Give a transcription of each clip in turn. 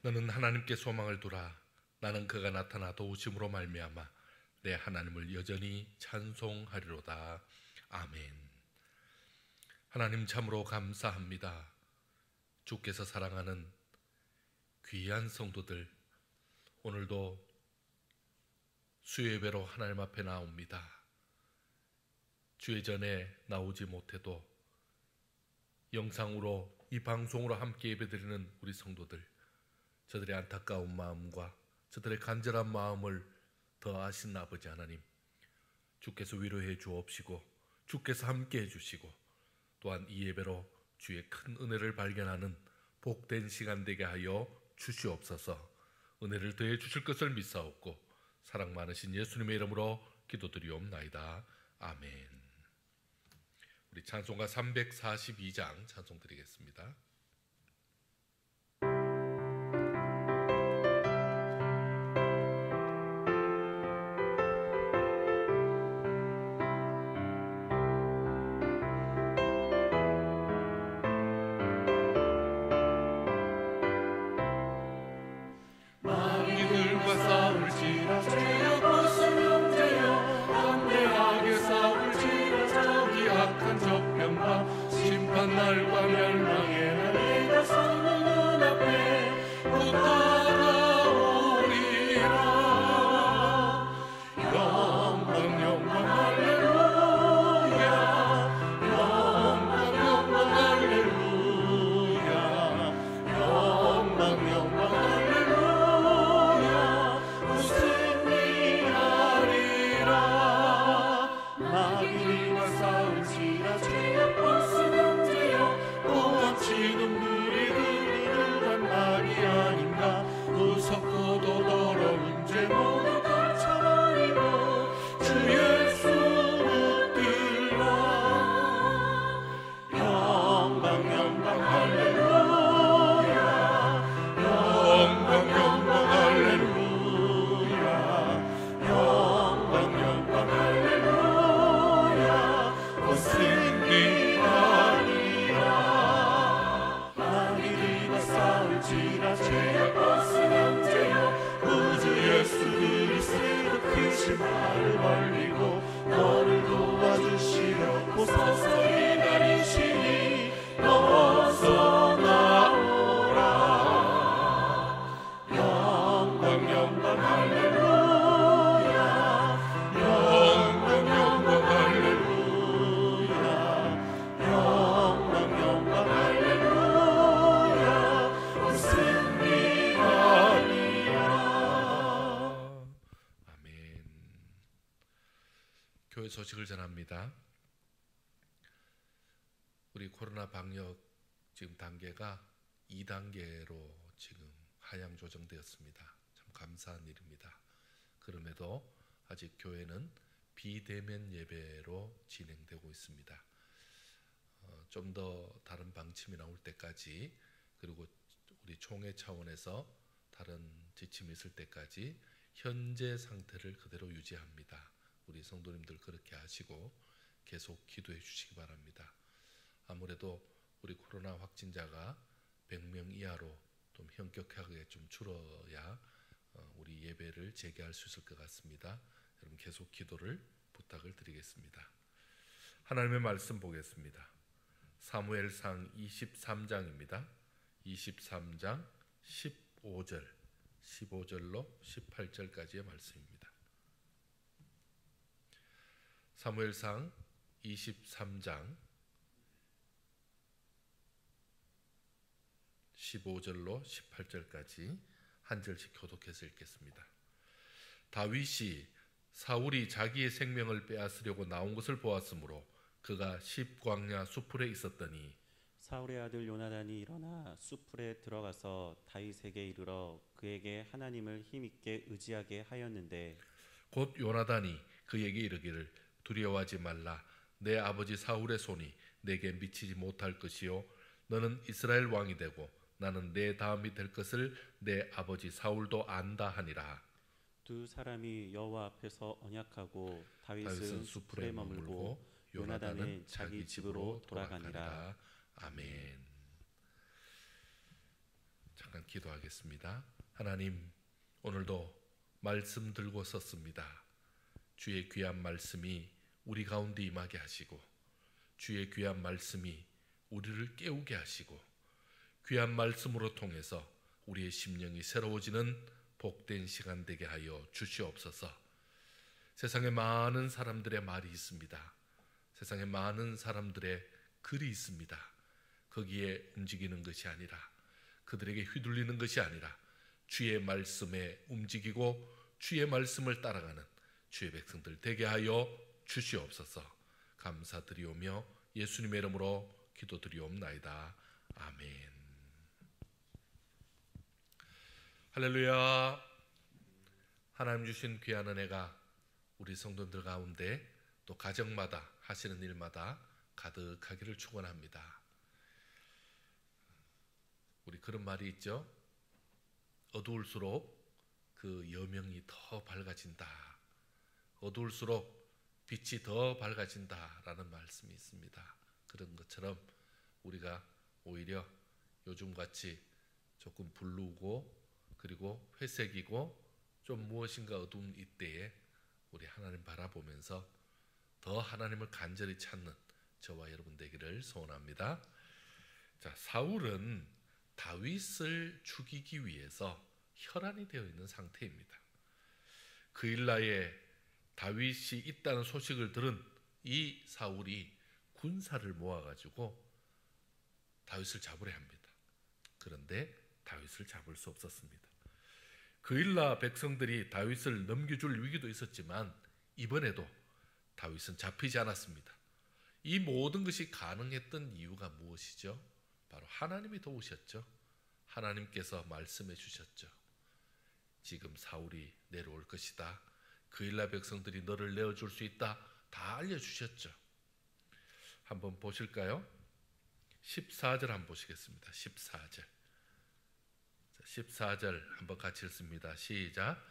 너는 하나님께 소망을 두라. 나는 그가 나타나 도우심으로 말미암아 내 하나님을 여전히 찬송하리로다. 아멘. 하나님 참으로 감사합니다. 주께서 사랑하는 귀한 성도들, 오늘도 수요예배로 하나님 앞에 나옵니다. 주의 전에 나오지 못해도 영상으로 이 방송으로 함께 예배드리는 우리 성도들, 저들의 안타까운 마음과 저들의 간절한 마음을 더 아신 아버지 하나님, 주께서 위로해 주옵시고 주께서 함께 해주시고 또한 이 예배로 주의 큰 은혜를 발견하는 복된 시간 되게 하여 주시옵소서. 은혜를 더해 주실 것을 믿사옵고 사랑 많으신 예수님의 이름으로 기도드리옵나이다. 아멘. 우리 찬송가 342장 찬송 드리겠습니다. 날과 멸망의 날이가 서는 눈앞에 곧 다가오리라. 영광 영광 할렐루야. 영광 영광 할렐루야. 영광 영광 할렐루야. 승리하리라. 마귀와 싸울지라 죄악 벗으면 지금 우리 그들은 말이 아닌가. 무섭고도 더러운 죄 모두 다 참아리고 주 예수 붙들라. 영광 영광 할렐루야. 영광 영광 할렐루야. 영광 영광 할렐루야. 곧 승리하리라. 싸울지라 죄악 벗으면 죄요. 구주 예수 그리스도 크신 발을 벌리고 너를 도와주시려 서서히 기다리시니 어서 나오라. 영광 영광 할렐루야. 영광 영광 할렐루야. 영광 영광 할렐루야. 아멘. 교회 소식을 전합니다. 우리 코로나 방역 지금 단계가 2단계로 지금 하향 조정되었습니다. 참 감사한 일입니다. 그럼에도 아직 교회는 비대면 예배로 진행되고 있습니다. 좀 더 다른 방침이 나올 때까지, 그리고 우리 총회 차원에서 다른 지침이 있을 때까지 현재 상태를 그대로 유지합니다. 우리 성도님들 그렇게 하시고 계속 기도해 주시기 바랍니다. 아무래도 우리 코로나 확진자가 100명 이하로 좀 현격하게 좀 줄어야 우리 예배를 재개할 수 있을 것 같습니다. 여러분 계속 기도를 부탁을 드리겠습니다. 하나님의 말씀 보겠습니다. 사무엘상 23장입니다. 23장 15절로 18절까지의 말씀입니다. 사무엘상 23장 15절로 18절까지 한 절씩 교독해서 읽겠습니다. 다윗이 사울이 자기의 생명을 빼앗으려고 나온 것을 보았으므로 그가 십광야 수풀에 있었더니 사울의 아들 요나단이 일어나 수풀에 들어가서 다윗에게 이르러 그에게 하나님을 힘있게 의지하게 하였는데 곧 요나단이 그에게 이르기를 두려워하지 말라. 내 아버지 사울의 손이 내게 미치지 못할 것이요 너는 이스라엘 왕이 되고 나는 내 다음이 될 것을 내 아버지 사울도 안다 하니라. 두 사람이 여호와 앞에서 언약하고 다윗은 수풀에 머물고 요나단은 자기 집으로 돌아가니라. 아멘. 참 잠깐 기도하겠습니다. 하나님, 오늘도 말씀 들고 섰습니다. 주의 귀한 말씀이 우리 가운데 임하게 하시고, 주의 귀한 말씀이 우리를 깨우게 하시고, 귀한 말씀으로 통해서 우리의 심령이 새로워지는 복된 시간 되게 하여 주시옵소서. 세상에 많은 사람들의 말이 있습니다. 세상에 많은 사람들의 글이 있습니다. 거기에 움직이는 것이 아니라, 그들에게 휘둘리는 것이 아니라 주의 말씀에 움직이고 주의 말씀을 따라가는 주의 백성들 되게 하여 주시옵소서. 감사드리오며 예수님의 이름으로 기도드리옵나이다. 아멘. 할렐루야. 하나님 주신 귀한 은혜가 우리 성도들 가운데 또 가정마다 하시는 일마다 가득하기를 축원합니다. 우리 그런 말이 있죠. 어두울수록 그 여명이 더 밝아진다. 어두울수록 빛이 더 밝아진다라는 말씀이 있습니다. 그런 것처럼 우리가 오히려 요즘같이 조금 불루고 그리고 회색이고 좀 무엇인가 어두운 이때에 우리 하나님 바라보면서 더 하나님을 간절히 찾는 저와 여러분 되기를 소원합니다. 자, 사울은 다윗을 죽이기 위해서 혈안이 되어 있는 상태입니다. 그 일라에 다윗이 있다는 소식을 들은 이 사울이 군사를 모아가지고 다윗을 잡으려 합니다. 그런데 다윗을 잡을 수 없었습니다. 그 일라 백성들이 다윗을 넘겨줄 위기도 있었지만 이번에도 다윗은 잡히지 않았습니다. 이 모든 것이 가능했던 이유가 무엇이죠? 바로 하나님이 도우셨죠. 하나님께서 말씀해 주셨죠. 지금 사울이 내려올 것이다. 그 일라 백성들이 너를 내어줄 수 있다. 다 알려주셨죠. 한번 보실까요? 14절 한번 보시겠습니다. 14절. 14절 한번 같이 읽습니다. 시작.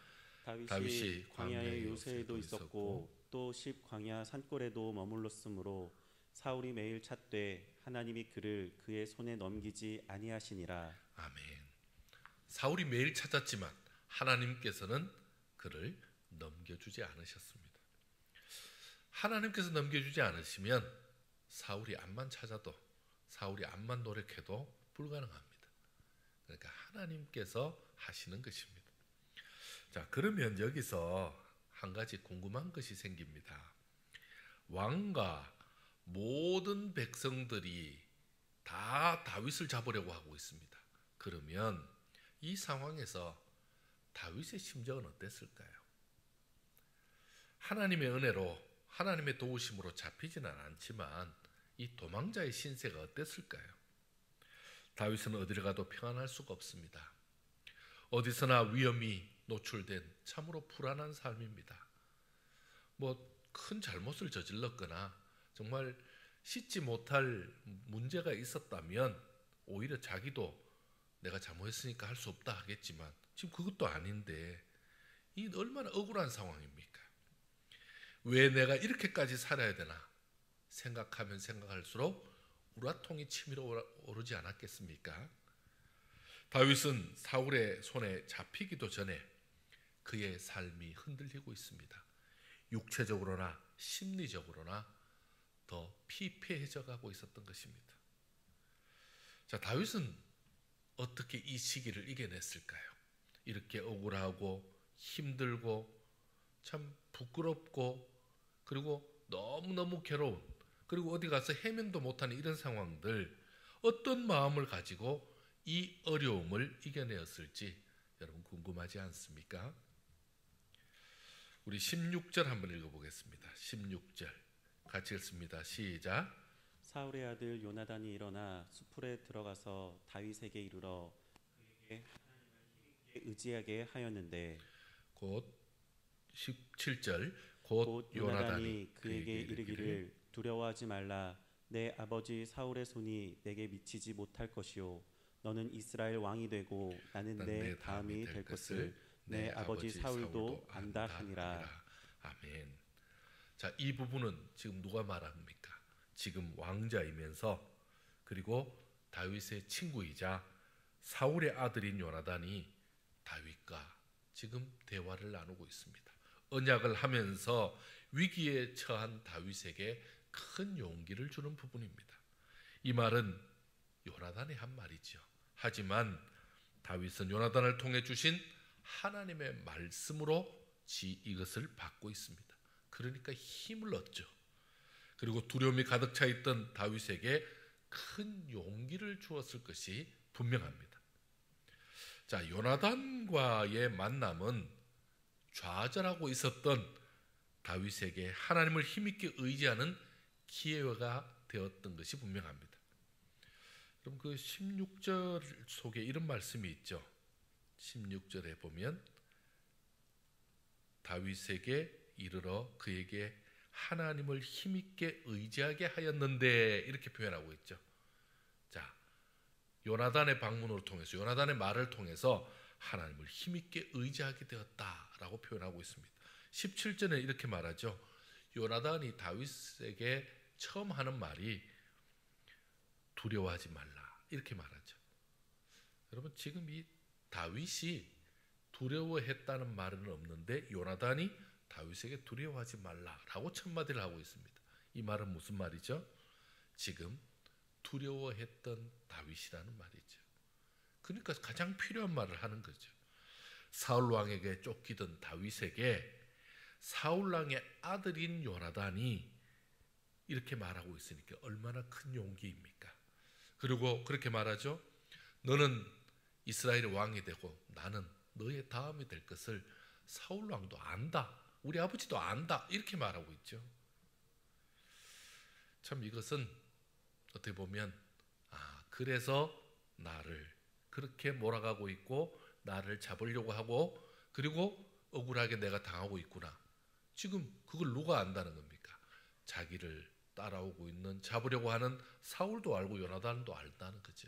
다윗이 광야의 요새에도 있었고 또 십 광야 산골에도 머물렀으므로 사울이 매일 찾되 하나님이 그를 그의 손에 넘기지 아니하시니라. 아멘. 사울이 매일 찾았지만 하나님께서는 그를 넘겨주지 않으셨습니다. 하나님께서 넘겨주지 않으시면 사울이 암만 찾아도, 사울이 암만 노력해도 불가능합니다. 그러니까 하나님께서 하시는 것입니다. 자, 그러면 여기서 한 가지 궁금한 것이 생깁니다. 왕과 모든 백성들이 다 다윗을 잡으려고 하고 있습니다. 그러면 이 상황에서 다윗의 심정은 어땠을까요? 하나님의 은혜로, 하나님의 도우심으로 잡히지는 않지만 이 도망자의 신세가 어땠을까요? 다윗은 어디를 가도 평안할 수가 없습니다. 어디서나 위험이 노출된 참으로 불안한 삶입니다. 큰 잘못을 저질렀거나 정말 씻지 못할 문제가 있었다면 오히려 자기도 내가 잘못했으니까 할 수 없다 하겠지만 지금 그것도 아닌데 이 얼마나 억울한 상황입니까? 왜 내가 이렇게까지 살아야 되나 생각하면 생각할수록 우라통이 치밀어 오르지 않았겠습니까? 다윗은 사울의 손에 잡히기도 전에 그의 삶이 흔들리고 있습니다. 육체적으로나 심리적으로나 더 피폐해져 가고 있었던 것입니다. 자, 다윗은 어떻게 이 시기를 이겨냈을까요? 이렇게 억울하고 힘들고 참 부끄럽고 그리고 너무너무 괴로운, 그리고 어디 가서 해명도 못하는 이런 상황들, 어떤 마음을 가지고 이 어려움을 이겨내었을지 여러분 궁금하지 않습니까? 우리 16절 한번 읽어보겠습니다. 16절 같이 읽습니다. 시작. 사울의 아들 요나단이 일어나 수풀에 들어가서 다윗에게 이르러 그에게 하나님을 의지하게 하였는데, 곧 17절 곧 요나단이 그에게 이르기를 두려워하지 말라. 내 아버지 사울의 손이 내게 미치지 못할 것이요 너는 이스라엘 왕이 되고 나는 내 다음이 될 것을 내 아버지 사울도 안다 하니라. 아멘. 자, 이 부분은 지금 누가 말합니까? 지금 왕자이면서 그리고 다윗의 친구이자 사울의 아들인 요나단이 다윗과 지금 대화를 나누고 있습니다. 언약을 하면서 위기에 처한 다윗에게 큰 용기를 주는 부분입니다. 이 말은 요나단이 한 말이죠. 하지만 다윗은 요나단을 통해 주신 하나님의 말씀으로 이것을 받고 있습니다. 그러니까 힘을 얻죠. 그리고 두려움이 가득 차 있던 다윗에게 큰 용기를 주었을 것이 분명합니다. 자, 요나단과의 만남은 좌절하고 있었던 다윗에게 하나님을 힘있게 의지하는 기회가 되었던 것이 분명합니다. 그럼 그 16절 속에 이런 말씀이 있죠. 16절에 보면 다윗에게 이르러 그에게 하나님을 힘있게 의지하게 하였는데 이렇게 표현하고 있죠. 자, 요나단의 방문으로 통해서 요나단의 말을 통해서 하나님을 힘있게 의지하게 되었다라고 표현하고 있습니다. 17절에 이렇게 말하죠. 요나단이 다윗에게 처음 하는 말이 두려워하지 말라 이렇게 말하죠. 여러분 지금 이 다윗이 두려워했다는 말은 없는데 요나단이 다윗에게 두려워하지 말라라고 첫 마디를 하고 있습니다. 이 말은 무슨 말이죠? 지금 두려워했던 다윗이라는 말이죠. 그러니까 가장 필요한 말을 하는 거죠. 사울 왕에게 쫓기던 다윗에게 사울 왕의 아들인 요나단이 이렇게 말하고 있으니까 얼마나 큰 용기입니까? 그리고 그렇게 말하죠. 너는 이스라엘의 왕이 되고 나는 너의 다음이 될 것을 사울 왕도 안다. 우리 아버지도 안다. 이렇게 말하고 있죠. 참 이것은 어떻게 보면 그래서 나를 그렇게 몰아가고 있고 나를 잡으려고 하고 그리고 억울하게 내가 당하고 있구나. 지금 그걸 누가 안다는 겁니까? 자기를 따라오고 있는 잡으려고 하는 사울도 알고 요나단도 알다는 거죠.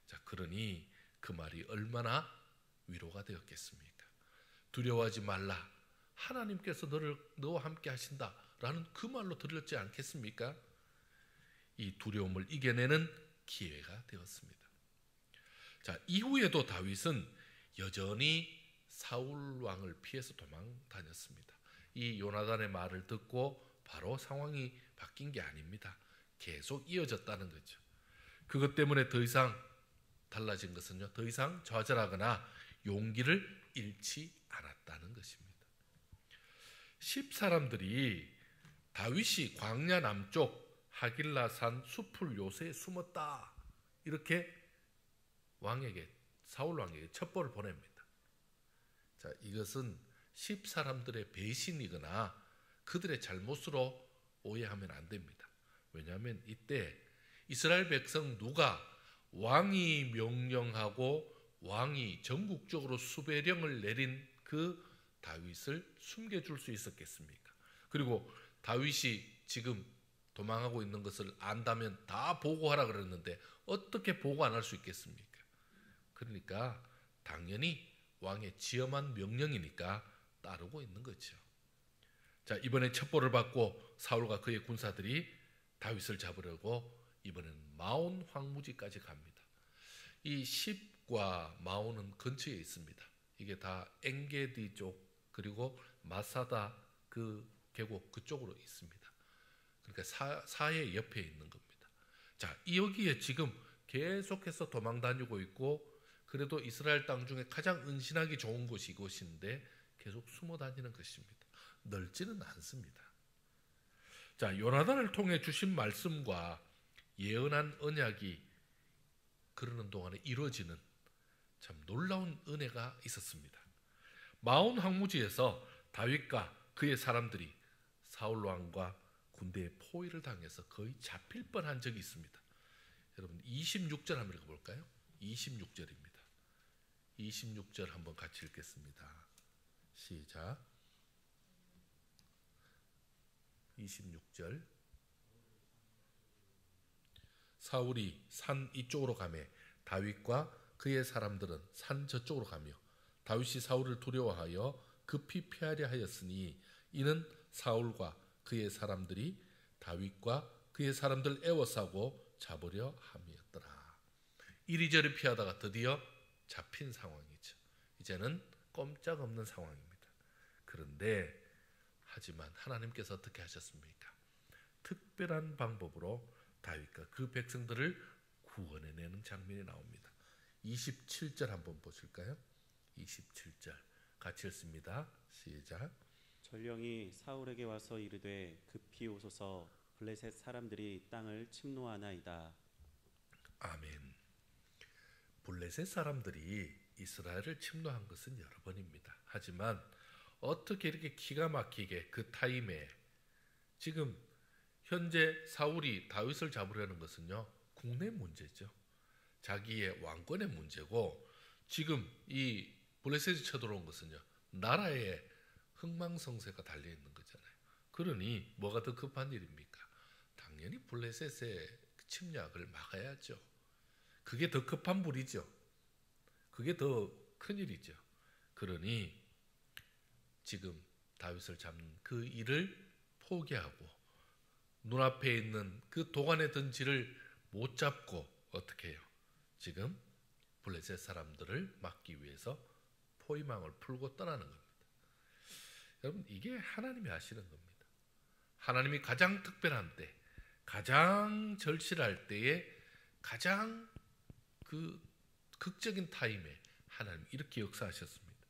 자, 그러니 그 말이 얼마나 위로가 되었겠습니까? 두려워하지 말라. 하나님께서 너와 함께 하신다라는 그 말로 들렸지 않겠습니까? 이 두려움을 이겨내는 기회가 되었습니다. 자, 이후에도 다윗은 여전히 사울 왕을 피해서 도망 다녔습니다. 이 요나단의 말을 듣고 바로 상황이 바뀐 게 아닙니다. 계속 이어졌다는 거죠. 그것 때문에 더 이상 달라진 것은요, 더 이상 좌절하거나 용기를 잃지 않았다는 것입니다. 10사람들이 다윗이 광야 남쪽 하길라산 숲을 요새에 숨었다 이렇게 왕에게 사울 왕에게 첩보를 보냅니다. 자, 이것은 10사람들의 배신이거나 그들의 잘못으로 오해하면 안 됩니다. 왜냐하면 이때 이스라엘 백성 누가 왕이 명령하고 왕이 전국적으로 수배령을 내린 그 다윗을 숨겨줄 수 있었겠습니까? 그리고 다윗이 지금 도망하고 있는 것을 안다면 다 보고하라 그랬는데 어떻게 보고 안 할 수 있겠습니까? 그러니까 당연히 왕의 지엄한 명령이니까 따르고 있는 거죠. 자, 이번에 첩보를 받고 사울과 그의 군사들이 다윗을 잡으려고 이번에는 마온 황무지까지 갑니다. 이 십과 마온은 근처에 있습니다. 이게 다 엔게디 쪽 그리고 마사다 그 계곡 그쪽으로 있습니다. 그러니까 사해 옆에 있는 겁니다. 자, 여기에 지금 계속해서 도망 다니고 있고 그래도 이스라엘 땅 중에 가장 은신하기 좋은 곳이 이곳인데 계속 숨어 다니는 것입니다. 넓지는 않습니다. 자, 요나단을 통해 주신 말씀과 예언한 언약이 그러는 동안에 이루어지는 참 놀라운 은혜가 있었습니다. 마온 황무지에서 다윗과 그의 사람들이 사울 왕과 군대의 포위를 당해서 거의 잡힐 뻔한 적이 있습니다. 여러분 26절 한번 읽어볼까요? 26절입니다. 26절 한번 같이 읽겠습니다. 시작. 26절. 사울이 산 이쪽으로 가며 다윗과 그의 사람들은 산 저쪽으로 가며 다윗이 사울을 두려워하여 급히 피하려 하였으니 이는 사울과 그의 사람들이 다윗과 그의 사람들 애워싸고 잡으려 함이었더라. 이리저리 피하다가 드디어 잡힌 상황이죠. 이제는 꼼짝없는 상황입니다. 그런데 하지만 하나님께서 어떻게 하셨습니까? 특별한 방법으로 다윗과 그 백성들을 구원해내는 장면이 나옵니다. 27절 한번 보실까요? 27절 같이 읽습니다. 시작. 전령이 사울에게 와서 이르되 급히 오소서 블레셋 사람들이 땅을 침노하나이다. 아멘. 블레셋 사람들이 이스라엘을 침노한 것은 여러 번입니다. 하지만 어떻게 이렇게 기가 막히게 그 타임에 지금 현재 사울이 다윗을 잡으려는 것은요, 국내 문제죠. 자기의 왕권의 문제고, 지금 이 블레셋이 쳐들어온 것은요, 나라의 흥망성쇠가 달려있는 거잖아요. 그러니 뭐가 더 급한 일입니까? 당연히 블레셋의 침략을 막아야죠. 그게 더 급한 불이죠. 그게 더 큰일이죠. 그러니 지금 다윗을 잡는 그 일을 포기하고 눈앞에 있는 그 도간의 덩치를 못 잡고 어떻게 해요? 지금 블레셋 사람들을 막기 위해서 포위망을 풀고 떠나는 겁니다. 여러분, 이게 하나님이 하시는 겁니다. 하나님이 가장 특별한 때, 가장 절실할 때에 가장 그 극적인 타임에 하나님 이렇게 역사하셨습니다.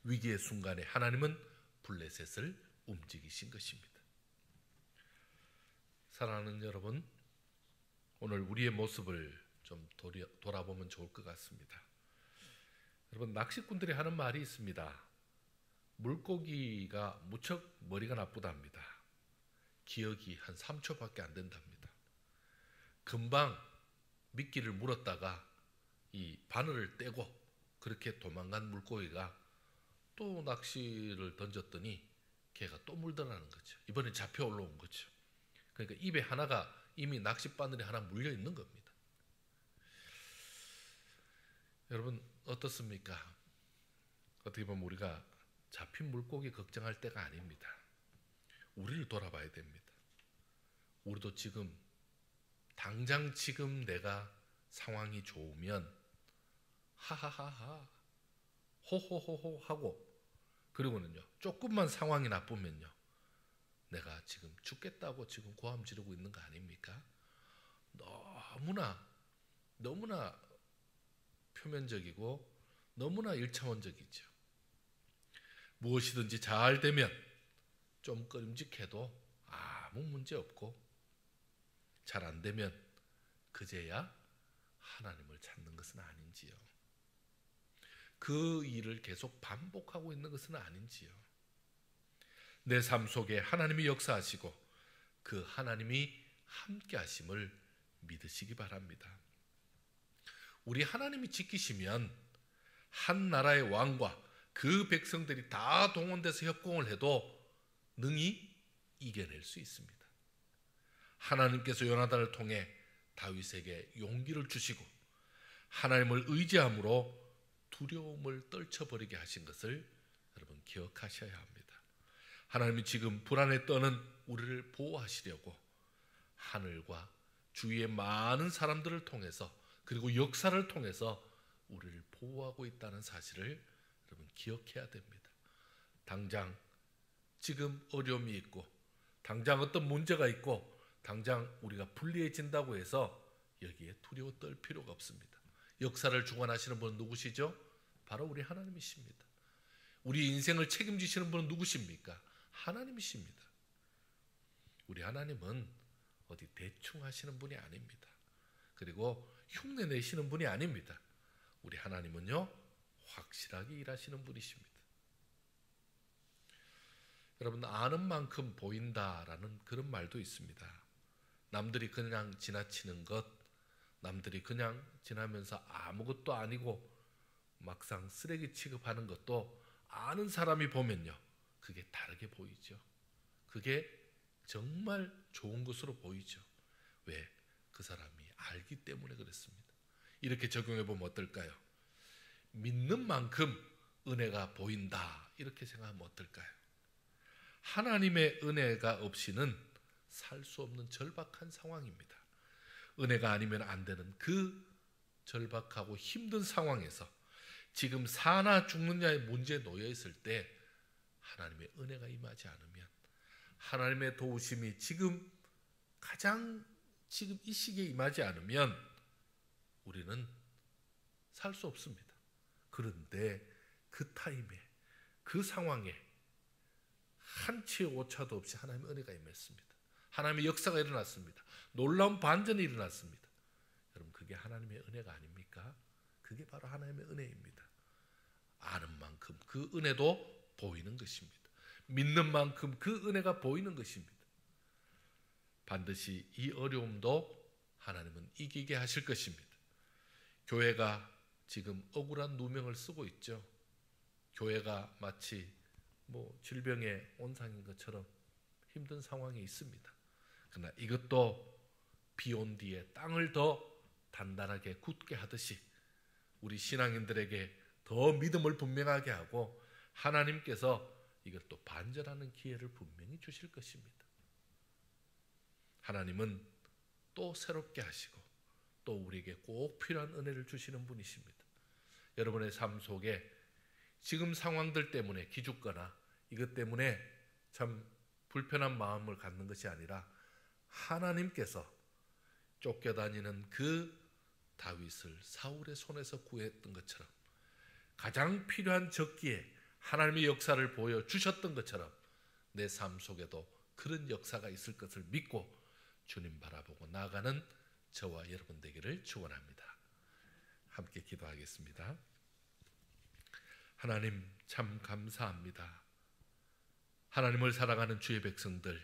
위기의 순간에 하나님은 블레셋을 움직이신 것입니다. 사랑하는 여러분, 오늘 우리의 모습을 좀 돌아보면 좋을 것 같습니다. 여러분, 낚시꾼들이 하는 말이 있습니다. 물고기가 무척 머리가 나쁘답니다. 기억이 한 3초밖에 안 된답니다. 금방 미끼를 물었다가 이 바늘을 떼고 그렇게 도망간 물고기가 또 낚시를 던졌더니 걔가 또 물더라는 거죠. 이번에 잡혀 올라온 거죠. 그러니까 입에 하나가 이미 낚싯바늘이 하나 물려 있는 겁니다. 여러분, 어떻습니까? 어떻게 보면 우리가 잡힌 물고기 걱정할 때가 아닙니다. 우리를 돌아봐야 됩니다. 우리도 지금 당장 지금 내가 상황이 좋으면 하하하하 호호호호 하고, 그리고는요 조금만 상황이 나쁘면요 내가 지금 죽겠다고 지금 고함 지르고 있는 거 아닙니까? 너무나 표면적이고 너무나 일차원적이죠. 무엇이든지 잘 되면 좀 끄림직해도 아무 문제 없고, 잘 안 되면 그제야 하나님을 찾는 것은 아닌지요. 그 일을 계속 반복하고 있는 것은 아닌지요. 내 삶 속에 하나님이 역사하시고 그 하나님이 함께 하심을 믿으시기 바랍니다. 우리 하나님이 지키시면 한 나라의 왕과 그 백성들이 다 동원돼서 협공을 해도 능히 이겨낼 수 있습니다. 하나님께서 요나단을 통해 다윗에게 용기를 주시고 하나님을 의지함으로 두려움을 떨쳐버리게 하신 것을 여러분 기억하셔야 합니다. 하나님이 지금 불안에 떠는 우리를 보호하시려고 하늘과 주위의 많은 사람들을 통해서, 그리고 역사를 통해서 우리를 보호하고 있다는 사실을 여러분 기억해야 됩니다. 당장 지금 어려움이 있고, 당장 어떤 문제가 있고, 당장 우리가 불리해진다고 해서 여기에 두려워 떨 필요가 없습니다. 역사를 주관하시는 분은 누구시죠? 바로 우리 하나님이십니다. 우리 인생을 책임지시는 분은 누구십니까? 하나님이십니다. 우리 하나님은 어디 대충 하시는 분이 아닙니다. 그리고 흉내 내시는 분이 아닙니다. 우리 하나님은요 확실하게 일하시는 분이십니다. 여러분, 아는 만큼 보인다라는 그런 말도 있습니다. 남들이 그냥 지나치는 것, 남들이 그냥 지나면서 아무것도 아니고 막상 쓰레기 취급하는 것도 아는 사람이 보면요 그게 다르게 보이죠. 그게 정말 좋은 것으로 보이죠. 왜? 그 사람이 알기 때문에 그렇습니다. 이렇게 적용해 보면 어떨까요? 믿는 만큼 은혜가 보인다, 이렇게 생각하면 어떨까요? 하나님의 은혜가 없이는 살 수 없는 절박한 상황입니다. 은혜가 아니면 안 되는 그 절박하고 힘든 상황에서 지금 사나 죽느냐의 문제에 놓여 있을 때 하나님의 은혜가 임하지 않으면, 하나님의 도우심이 지금 이 시기에 임하지 않으면 우리는 살 수 없습니다. 그런데 그 타임에, 그 상황에 한치의 오차도 없이 하나님의 은혜가 임했습니다. 하나님의 역사가 일어났습니다. 놀라운 반전이 일어났습니다. 여러분, 그게 하나님의 은혜가 아닙니까? 그게 바로 하나님의 은혜입니다. 아는 만큼 그 은혜도 보이는 것입니다. 믿는 만큼 그 은혜가 보이는 것입니다. 반드시 이 어려움도 하나님은 이기게 하실 것입니다. 교회가 지금 억울한 누명을 쓰고 있죠. 교회가 마치 질병의 온상인 것처럼 힘든 상황이 있습니다. 그러나 이것도 비 온 뒤에 땅을 더 단단하게 굳게 하듯이 우리 신앙인들에게 더 믿음을 분명하게 하고 하나님께서 이걸 또 반전하는 기회를 분명히 주실 것입니다. 하나님은 또 새롭게 하시고 또 우리에게 꼭 필요한 은혜를 주시는 분이십니다. 여러분의 삶 속에 지금 상황들 때문에 기죽거나 이것 때문에 참 불편한 마음을 갖는 것이 아니라 하나님께서 쫓겨다니는 그 다윗을 사울의 손에서 구했던 것처럼 가장 필요한 적기에 하나님의 역사를 보여주셨던 것처럼 내 삶 속에도 그런 역사가 있을 것을 믿고 주님 바라보고 나아가는 저와 여러분 되기를 축원합니다. 함께 기도하겠습니다. 하나님, 참 감사합니다. 하나님을 사랑하는 주의 백성들,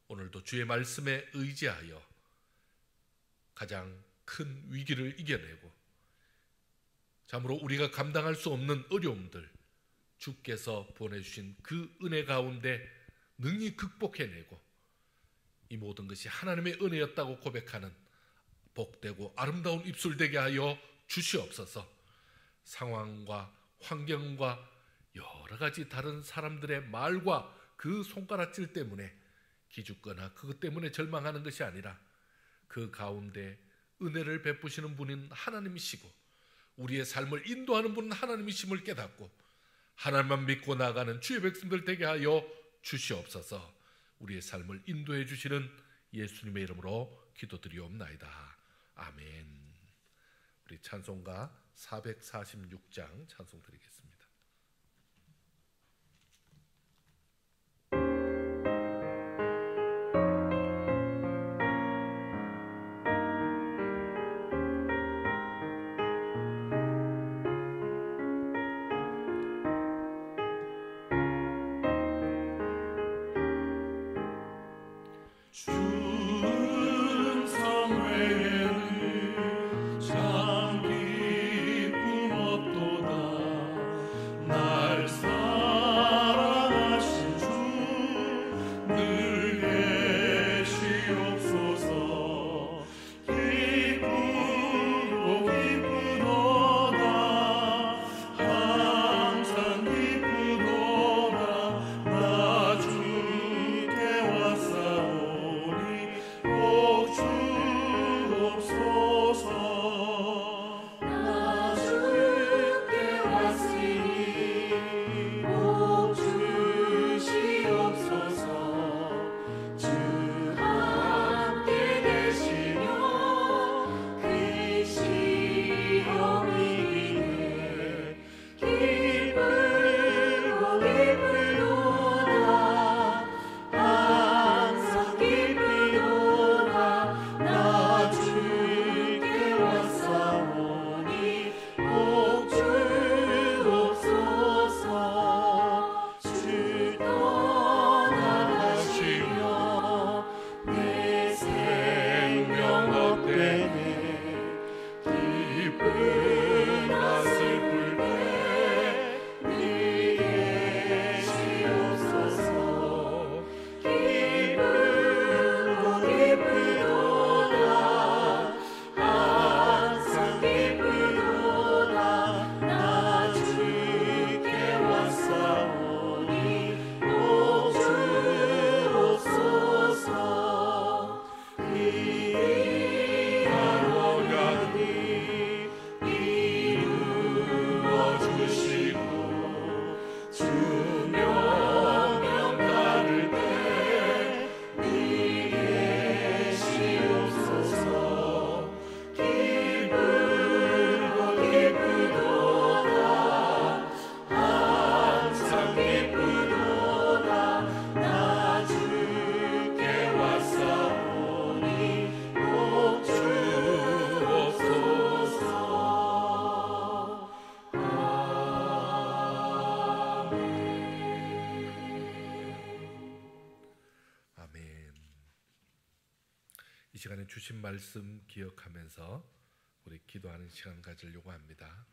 오늘도 주의 말씀에 의지하여 가장 큰 위기를 이겨내고 참으로 우리가 감당할 수 없는 어려움들, 주께서 보내주신 그 은혜 가운데 능히 극복해내고 이 모든 것이 하나님의 은혜였다고 고백하는 복되고 아름다운 입술 되게 하여 주시옵소서. 상황과 환경과 여러 가지 다른 사람들의 말과 그 손가락질 때문에 기죽거나 그것 때문에 절망하는 것이 아니라 그 가운데 은혜를 베푸시는 분인 하나님이시고 우리의 삶을 인도하는 분은 하나님이심을 깨닫고 하나님만 믿고 나아가는 주의 백성들 되게 하여 주시옵소서. 우리의 삶을 인도해 주시는 예수님의 이름으로 기도드리옵나이다. 아멘. 우리 찬송가 446장 찬송 드리겠습니다. 이 시간에 주신 말씀 기억하면서 우리 기도하는 시간 가지려고 합니다.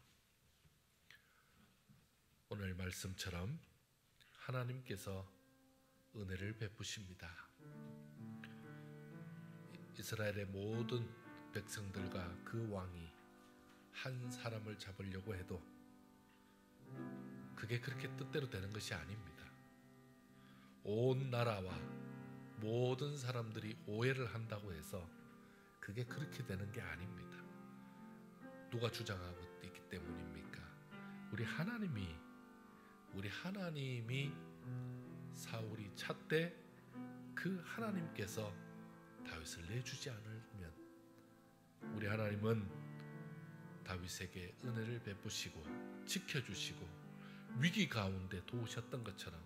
오늘 말씀처럼 하나님께서 은혜를 베푸십니다. 이스라엘의 모든 백성들과 그 왕이 한 사람을 잡으려고 해도 그게 그렇게 뜻대로 되는 것이 아닙니다. 온 나라와 모든 사람들이 오해를 한다고 해서 그게 그렇게 되는 게 아닙니다. 누가 주장하고 있기 때문입니까? 우리 하나님이 사울이 찾되 그 하나님께서 다윗을 내주지 않으면 우리 하나님은 다윗에게 은혜를 베푸시고 지켜주시고 위기 가운데 도우셨던 것처럼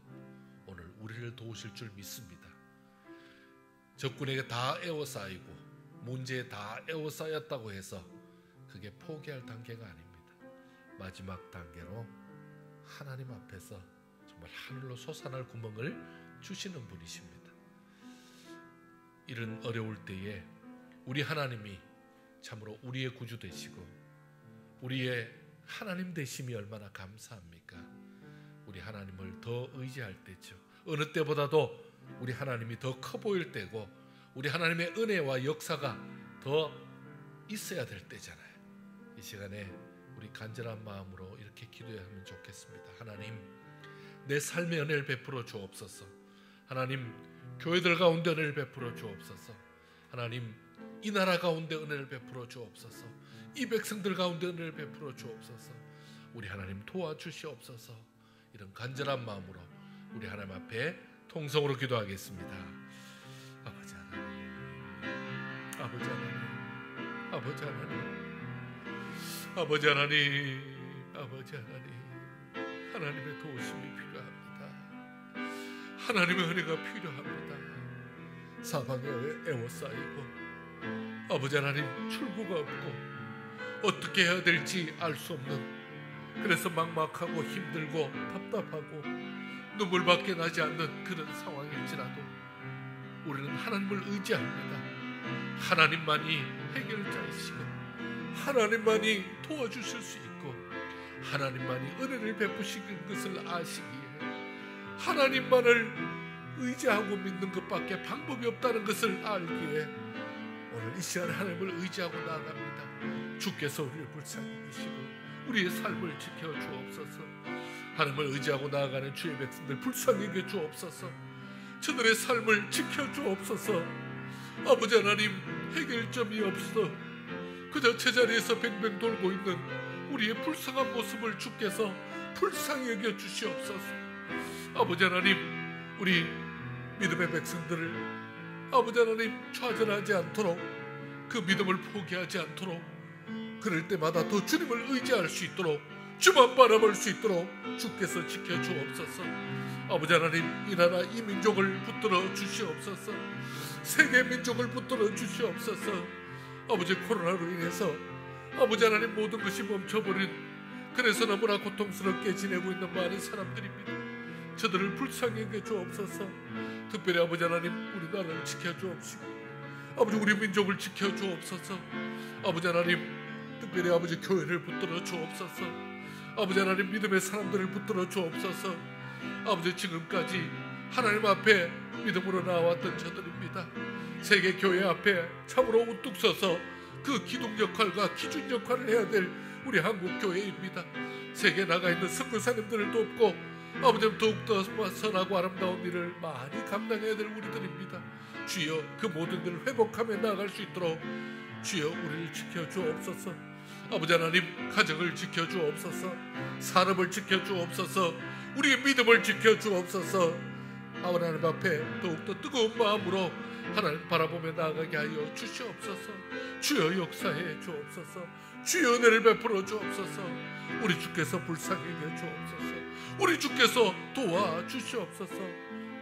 오늘 우리를 도우실 줄 믿습니다. 적군에게 다 에워싸이고 문제에 다 에워싸였다고 해서 그게 포기할 단계가 아닙니다. 마지막 단계로 하나님 앞에서 정말 하늘로 솟아날 구멍을 주시는 분이십니다. 이런 어려울 때에 우리 하나님이 참으로 우리의 구주 되시고 우리의 하나님 되심이 얼마나 감사합니까? 우리 하나님을 더 의지할 때죠. 어느 때보다도 우리 하나님이 더 커 보일 때고 우리 하나님의 은혜와 역사가 더 있어야 될 때잖아요. 이 시간에 우리 간절한 마음으로 이렇게 기도하면 좋겠습니다. 하나님, 내 삶의 은혜를 베풀어 주옵소서. 하나님, 교회들 가운데 은혜를 베풀어 주옵소서. 하나님, 이 나라 가운데 은혜를 베풀어 주옵소서. 이 백성들 가운데 은혜를 베풀어 주옵소서. 우리 하나님 도와주시옵소서. 이런 간절한 마음으로 우리 하나님 앞에 통성으로 기도하겠습니다. 아버지 하나님, 아버지 하나님, 아버지 하나님, 아버지 하나님, 아버지 하나님, 하나님의 도우심이 필요합니다. 하나님의 은혜가 필요합니다. 사방에 에워싸이고 아버지 하나님 출구가 없고 어떻게 해야 될지 알 수 없는, 그래서 막막하고 힘들고 답답하고 눈물밖에 나지 않는 그런 상황일지라도 우리는 하나님을 의지합니다. 하나님만이 해결자이시고 하나님만이 도와주실 수 있고 하나님만이 은혜를 베푸시는 것을 아시기에 하나님만을 의지하고 믿는 것밖에 방법이 없다는 것을 알기에 오늘 이 시간에 하나님을 의지하고 나아갑니다. 주께서 우리를 불쌍히 여기시고 우리의 삶을 지켜 주옵소서. 하나님을 의지하고 나아가는 주의 백성들 불쌍히 여겨 주옵소서. 저들의 삶을 지켜 주옵소서. 아버지 하나님, 해결점이 없어 그저 제자리에서 뱅뱅 돌고 있는 우리의 불쌍한 모습을 주께서 불쌍히 여겨 주시옵소서. 아버지 하나님, 우리 믿음의 백성들을 아버지 하나님 좌절하지 않도록, 그 믿음을 포기하지 않도록, 그럴 때마다 더 주님을 의지할 수 있도록, 주만 바라볼 수 있도록 주께서 지켜 주옵소서. 아버지 하나님, 이 나라 이 민족을 붙들어 주시옵소서. 세계 민족을 붙들어 주시옵소서. 아버지, 코로나로 인해서 아버지 하나님 모든 것이 멈춰버린, 그래서 너무나 고통스럽게 지내고 있는 많은 사람들입니다. 저들을 불쌍히 여겨 주옵소서. 특별히 아버지 하나님, 우리나라를 지켜 주옵시고 아버지 우리 민족을 지켜 주옵소서. 아버지 하나님, 특별히 아버지 교회를 붙들어 주옵소서. 아버지 하나님, 믿음의 사람들을 붙들어 주옵소서. 아버지, 지금까지 하나님 앞에 믿음으로 나왔던 저들입니다. 세계 교회 앞에 참으로 우뚝 서서 그 기둥 역할과 기준 역할을 해야 될 우리 한국 교회입니다. 세계에 나가 있는 선교사님들을 돕고 아버지 더욱더 선하고 아름다운 일을 많이 감당해야 될 우리들입니다. 주여, 그 모든 일을 회복하며 나아갈 수 있도록 주여 우리를 지켜 주옵소서. 아버지 하나님, 가정을 지켜 주옵소서. 산업을 지켜 주옵소서. 우리의 믿음을 지켜 주옵소서. 하나님 앞에 더욱더 뜨거운 마음으로 하나님 바라보며 나아가게 하여 주시옵소서. 주여 역사해 주옵소서. 주여 은혜를 베풀어 주옵소서. 우리 주께서 불쌍히 여겨 주옵소서. 우리 주께서 도와주시옵소서.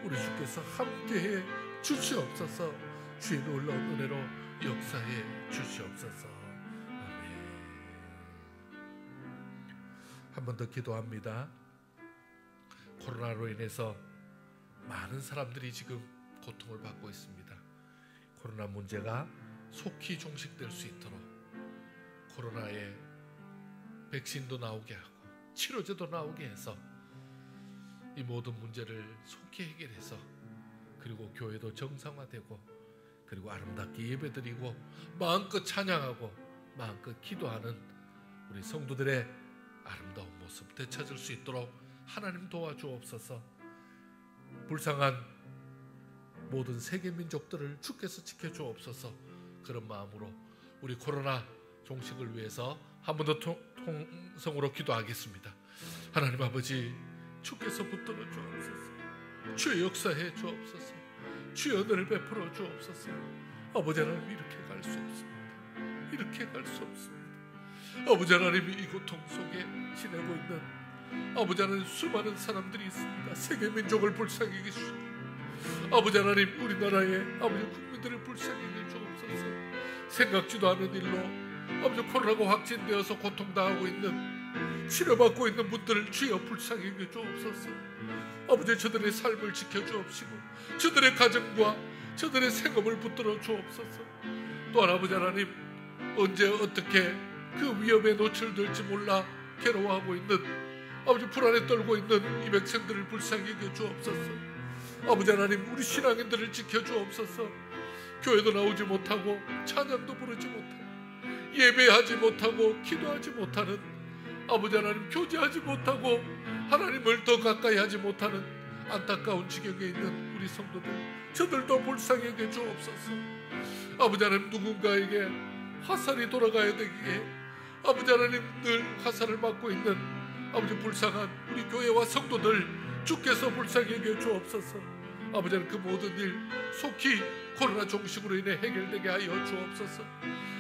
우리 주께서 함께해 주시옵소서. 주의 놀라운 은혜로 역사해 주시옵소서. 아멘. 한 번 더 기도합니다. 코로나로 인해서 많은 사람들이 지금 고통을 받고 있습니다. 코로나 문제가 속히 종식될 수 있도록 코로나에 백신도 나오게 하고 치료제도 나오게 해서 이 모든 문제를 속히 해결해서 그리고 교회도 정상화되고 그리고 아름답게 예배드리고 마음껏 찬양하고 마음껏 기도하는 우리 성도들의 아름다운 모습 되찾을 수 있도록 하나님 도와주옵소서. 불쌍한 모든 세계 민족들을 주께서 지켜주옵소서. 그런 마음으로 우리 코로나 종식을 위해서 한 번 더 통성으로 기도하겠습니다. 하나님 아버지, 주께서 붙들어 주옵소서. 주의 역사해 주옵소서. 주의 은혜를 베풀어 주옵소서. 아버지 하나님, 이렇게 갈 수 없습니다. 이렇게 갈 수 없습니다. 아버지 하나님, 이 고통 속에 지내고 있는 아버지 하나님 수많은 사람들이 있습니다. 세계 민족을 불쌍히 여기시고 아버지 하나님, 우리나라의 아버지 국민들을 불쌍히 여기시옵소서. 생각지도 않은 일로 아버지 코로나가 확진되어서 고통당하고 있는, 치료받고 있는 분들을 주여 불쌍히 여기시옵소서. 아버지, 저들의 삶을 지켜주옵시고 저들의 가정과 저들의 생업을 붙들어 주옵소서. 또한 아버지 하나님, 언제 어떻게 그 위험에 노출될지 몰라 괴로워하고 있는 아버지, 불안에 떨고 있는 이 백성들을 불쌍히 여겨 주옵소서. 아버지 하나님, 우리 신앙인들을 지켜 주옵소서. 교회도 나오지 못하고 찬양도 부르지 못하고 예배하지 못하고 기도하지 못하는, 아버지 하나님, 교제하지 못하고 하나님을 더 가까이 하지 못하는 안타까운 지경에 있는 우리 성도들, 저들도 불쌍히 여겨 주옵소서. 아버지 하나님, 누군가에게 화살이 돌아가야 되기에 아버지 하나님, 늘 화살을 맞고 있는 아버지 불쌍한 우리 교회와 성도들 주께서 불쌍히 여겨 주옵소서. 아버지 하나님, 그 모든 일 속히 코로나 종식으로 인해 해결되게 하여 주옵소서.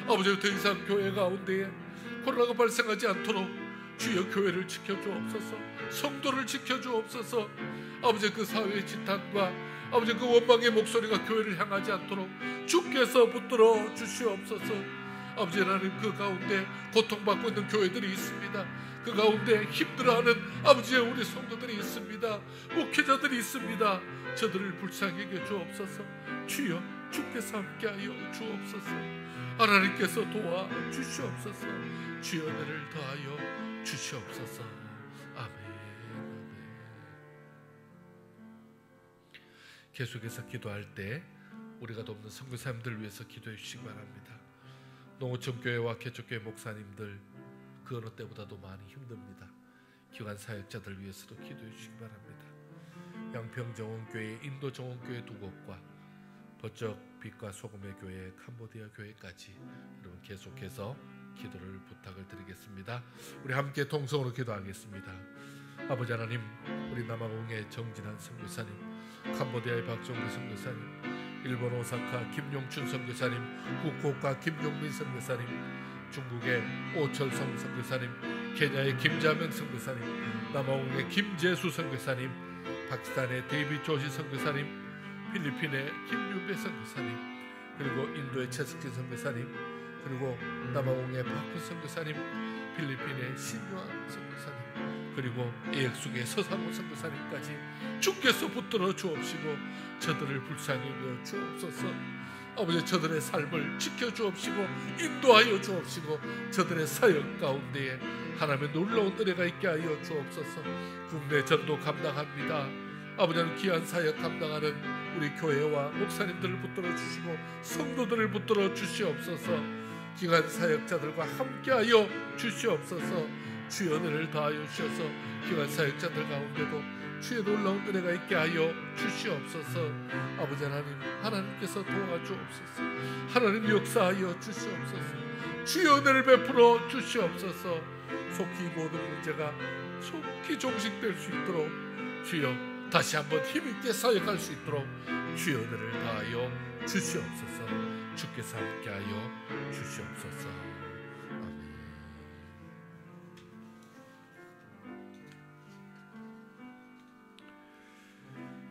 아버지, 더 이상 교회 가운데에 코로나가 발생하지 않도록 주여 교회를 지켜주옵소서. 성도를 지켜주옵소서. 아버지, 그 사회의 지탄과 아버지 그 원망의 목소리가 교회를 향하지 않도록 주께서 붙들어 주시옵소서. 아버지 하나님, 그 가운데 고통받고 있는 교회들이 있습니다. 그 가운데 힘들어하는 아버지의 우리 성도들이 있습니다. 목회자들이 있습니다. 저들을 불쌍히 여겨 주옵소서. 주여, 주께서 함께하여 주옵소서. 하나님께서 도와 주시옵소서. 주여, 은혜를 더하여 주시옵소서. 아멘. 계속해서 기도할 때 우리가 돕는 선교사님들 위해서 기도해 주시기 바랍니다. 농어촌 교회와 개척교회 목사님들 그 어느 때보다도 많이 힘듭니다. 기관 사역자들 위해서도 기도해 주시기 바랍니다. 양평정원교회, 인도정원교회 두 곳과 버쩍 빛과 소금의 교회, 캄보디아 교회까지 여러분 계속해서 기도를 부탁을 드리겠습니다. 우리 함께 통성으로 기도하겠습니다. 아버지 하나님, 우리 남아공의 정진한 선교사님, 캄보디아의 박종규 선교사님, 일본 오사카 김용춘 선교사님, 후쿠오카 김용민 선교사님, 중국의 오철성 선교사님, 케냐의 김자명 선교사님, 남아공의 김재수 선교사님, 파키스탄의 데이비드 조시 선교사님, 필리핀의 김윤배 선교사님, 그리고 인도의 최석진 선교사님, 그리고 남아공의 박훈 선교사님, 필리핀의 신유한 선교사님, 그리고 예역숙의 서상훈 선교사님까지 주께서 붙들어 주옵시고 저들을 불쌍히 여겨 주옵소서. 아버지, 저들의 삶을 지켜주옵시고 인도하여 주옵시고 저들의 사역 가운데에 하나님의 놀라운 은혜가 있게 하여 주옵소서. 국내 전도 감당합니다. 아버지는 귀한 사역 감당하는 우리 교회와 목사님들을 붙들어 주시고 성도들을 붙들어 주시옵소서. 기관 사역자들과 함께하여 주시옵소서. 주의 은혜를 다하여 주셔서 기관 사역자들 가운데도 주의 놀라운 은혜가 있게 하여 주시옵소서. 아버지 하나님, 하나님께서 도와주옵소서. 하나님 역사하여 주시옵소서. 주의 은혜를 베풀어 주시옵소서. 속히 모든 문제가 속히 종식될 수 있도록 주여 다시 한번 힘있게 사역할 수 있도록 주의 은혜를 다하여 주시옵소서. 주께서 함께하여 주시옵소서. 아멘.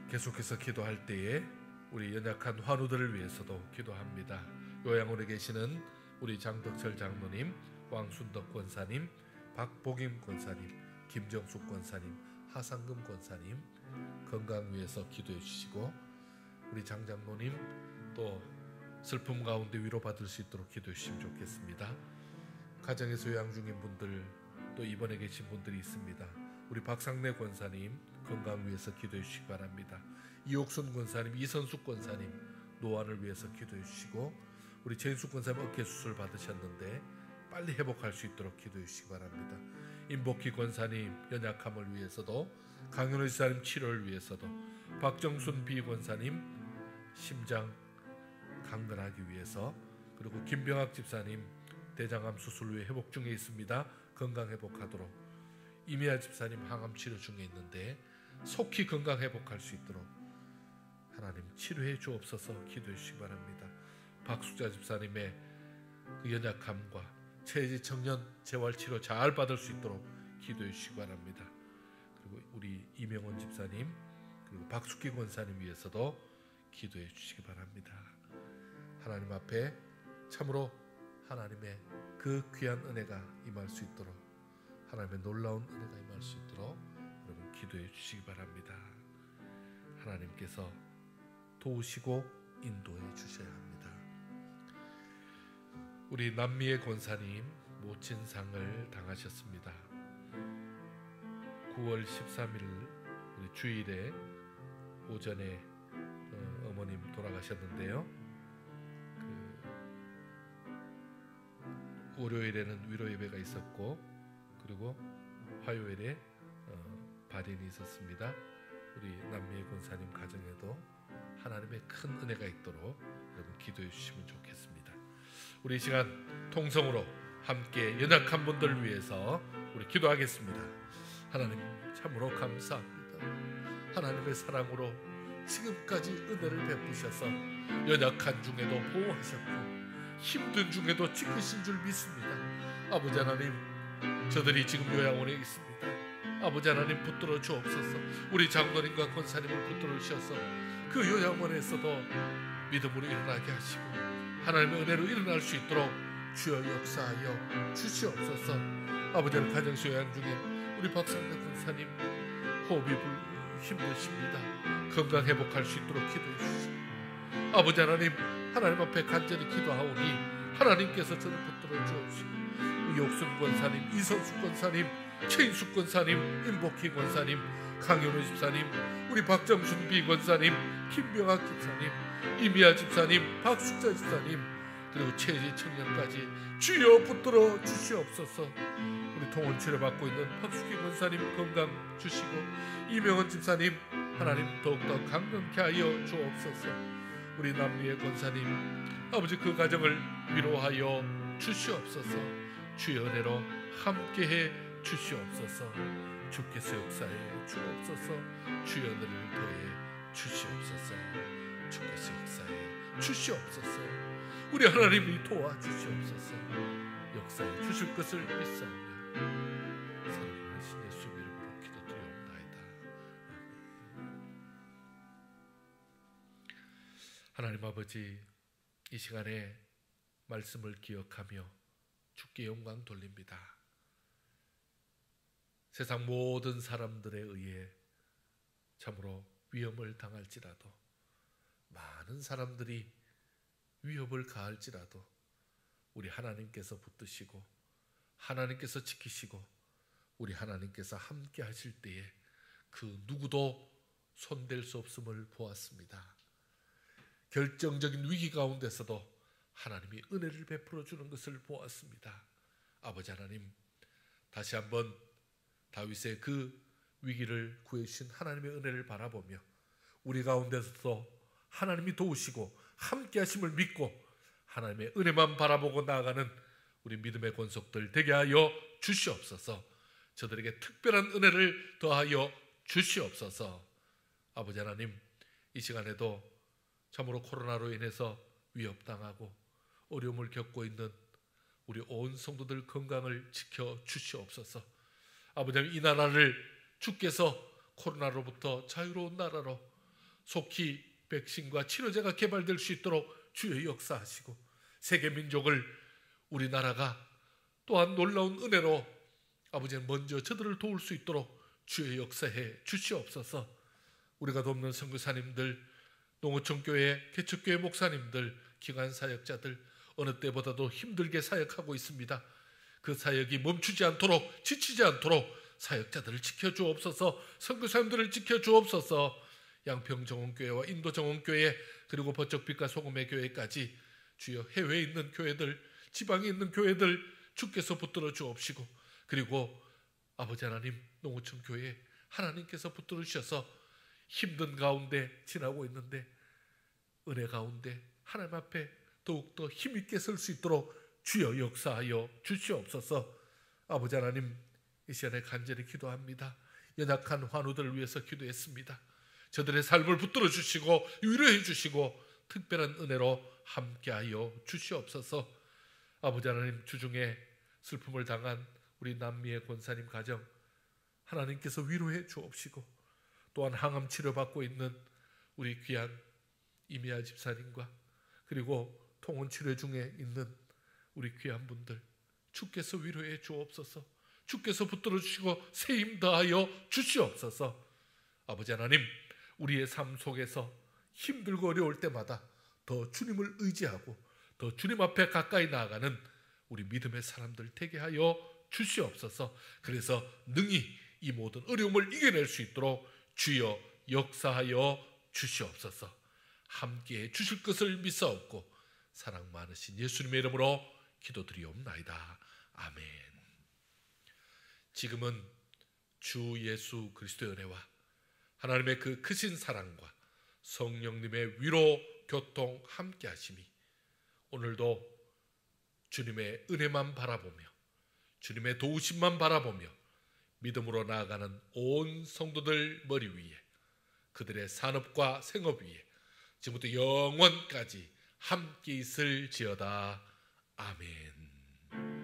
계속해서 기도할 때에 우리 연약한 환우들을 위해서도 기도합니다. 요양원에 계시는 우리 장덕철 장로님, 왕순덕 권사님, 박복임 권사님, 김정숙 권사님, 하상금 권사님 건강 위해서 기도해 주시고, 우리 장장로님 또 슬픔 가운데 위로받을 수 있도록 기도해 주시면 좋겠습니다. 가정에서 요양 중인 분들, 또 입원해 계신 분들이 있습니다. 우리 박상래 권사님 건강 위해서 기도해 주시기 바랍니다. 이옥순 권사님, 이선숙 권사님 노안을 위해서 기도해 주시고, 우리 최인숙 권사님 어깨 수술 받으셨는데 빨리 회복할 수 있도록 기도해 주시기 바랍니다. 임복희 권사님 연약함을 위해서도, 강현우 집사님 치료를 위해서도, 박정순 비권사님 심장 강건하기 위해서, 그리고 김병학 집사님 대장암 수술 후에 회복 중에 있습니다. 건강 회복하도록, 이미아 집사님 항암 치료 중에 있는데 속히 건강 회복할 수 있도록 하나님 치료해 주옵소서 기도해 주시기 바랍니다. 박숙자 집사님의 그 연약함과 체질 청년 재활치료 잘 받을 수 있도록 기도해 주시기 바랍니다. 그리고 우리 이명원 집사님, 그리고 박숙기 권사님 위해서도 기도해 주시기 바랍니다. 하나님 앞에 참으로 하나님의 그 귀한 은혜가 임할 수 있도록, 하나님의 놀라운 은혜가 임할 수 있도록 여러분 기도해 주시기 바랍니다. 하나님께서 도우시고 인도해 주셔야 합니다. 우리 남미의 권사님 모친상을 당하셨습니다. 9월 13일 우리 주일에 오전에 어머님 돌아가셨는데요. 월요일에는 위로 예배가 있었고, 그리고 화요일에 발인이 있었습니다. 우리 남미의 권사님 가정에도 하나님의 큰 은혜가 있도록 여러분 기도해 주시면 좋겠습니다. 우리 이 시간 통성으로 함께 연약한 분들을 위해서 우리 기도하겠습니다. 하나님 참으로 감사합니다. 하나님의 사랑으로 지금까지 은혜를 베푸셔서 연약한 중에도 보호하셨고 힘든 중에도 지키신 줄 믿습니다. 아버지 하나님, 저들이 지금 요양원에 있습니다. 아버지 하나님 붙들어 주옵소서. 우리 장로님과 권사님을 붙들어 주셔서 그 요양원에서도 믿음으로 일어나게 하시고 하나님의 은혜로 일어날 수 있도록 주여 역사하여 주시옵소서. 아버지 하나님, 가정시 요양 중인 우리 박상래 권사님 호흡이 힘드십니다. 건강 회복할 수 있도록 기도해 주시고, 아버지 하나님, 하나님 앞에 간절히 기도하오니 하나님께서 저를 붙들어 주옵시고, 이옥순 권사님, 이선숙 권사님, 최인숙 권사님, 임복희 권사님, 강현우 집사님, 우리 박정순 비권사님, 김병학 집사님, 이미아 집사님, 박숙자 집사님, 그리고 체질 청년까지 주여 붙들어 주시옵소서. 우리 통원 치료받고 있는 박숙기 권사님 건강 주시고, 이명원 집사님 하나님 더욱더 강건케 하여 주옵소서. 우리 남미의 권사님 아버지 그 가정을 위로하여 주시옵소서. 주의 은혜로 함께해 주시옵소서. 주께서 역사해 주옵소서. 주의 은혜를 더해 주시옵소서. 주께서 역사해 주시옵소서. 우리 하나님이 도와주시옵소서. 역사해 주실 것을 믿사오며 사랑하신 예수 이름으로 기도드리옵나이다. 하나님 아버지, 이 시간에 말씀을 기억하며 주께 영광 돌립니다. 세상 모든 사람들에 의해 참으로 위험을 당할지라도, 많은 사람들이 위협을 가할지라도 우리 하나님께서 붙드시고 하나님께서 지키시고 우리 하나님께서 함께 하실 때에 그 누구도 손댈 수 없음을 보았습니다. 결정적인 위기 가운데서도 하나님이 은혜를 베풀어 주는 것을 보았습니다. 아버지 하나님, 다시 한번 다윗의 그 위기를 구해주신 하나님의 은혜를 바라보며 우리 가운데서도 하나님이 도우시고 함께 하심을 믿고 하나님의 은혜만 바라보고 나아가는 우리 믿음의 권속들 되게 하여 주시옵소서. 저들에게 특별한 은혜를 더하여 주시옵소서. 아버지 하나님, 이 시간에도 참으로 코로나로 인해서 위협당하고 어려움을 겪고 있는 우리 온 성도들 건강을 지켜 주시옵소서. 아버지 하나님, 이 나라를 주께서 코로나로부터 자유로운 나라로 속히 백신과 치료제가 개발될 수 있도록 주의 역사하시고 세계 민족을 우리나라가 또한 놀라운 은혜로 아버지 먼저 저들을 도울 수 있도록 주의 역사해 주시옵소서. 우리가 돕는 선교사님들, 농어촌교회, 개척교회 목사님들, 기관 사역자들 어느 때보다도 힘들게 사역하고 있습니다. 그 사역이 멈추지 않도록, 지치지 않도록 사역자들을 지켜주옵소서. 선교사님들을 지켜주옵소서. 양평정원교회와 인도정원교회 그리고 번쩍빛과 소금의 교회까지 주여 해외에 있는 교회들, 지방에 있는 교회들 주께서 붙들어 주옵시고, 그리고 아버지 하나님 농어촌 교회 하나님께서 붙들어 주셔서 힘든 가운데 지나고 있는데 은혜 가운데 하나님 앞에 더욱더 힘있게 설 수 있도록 주여 역사하여 주시옵소서. 아버지 하나님, 이 시간에 간절히 기도합니다. 연약한 환우들을 위해서 기도했습니다. 저들의 삶을 붙들어 주시고 위로해 주시고 특별한 은혜로 함께하여 주시옵소서. 아버지 하나님, 주중에 슬픔을 당한 우리 남미의 권사님 가정 하나님께서 위로해 주옵시고, 또한 항암 치료받고 있는 우리 귀한 이미아 집사님과 그리고 통원 치료 중에 있는 우리 귀한 분들 주께서 위로해 주옵소서. 주께서 붙들어 주시고 새 힘 다하여 주시옵소서. 아버지 하나님, 우리의 삶 속에서 힘들고 어려울 때마다 더 주님을 의지하고 더 주님 앞에 가까이 나아가는 우리 믿음의 사람들 되게 하여 주시옵소서. 그래서 능히 이 모든 어려움을 이겨낼 수 있도록 주여 역사하여 주시옵소서. 함께해 주실 것을 믿사옵고 사랑 많으신 예수님의 이름으로 기도드리옵나이다. 아멘. 지금은 주 예수 그리스도의 은혜와 하나님의 그 크신 사랑과 성령님의 위로 교통 함께 하심이 오늘도 주님의 은혜만 바라보며 주님의 도우심만 바라보며 믿음으로 나아가는 온 성도들 머리 위에, 그들의 산업과 생업 위에 지금부터 영원까지 함께 있을지어다. 아멘.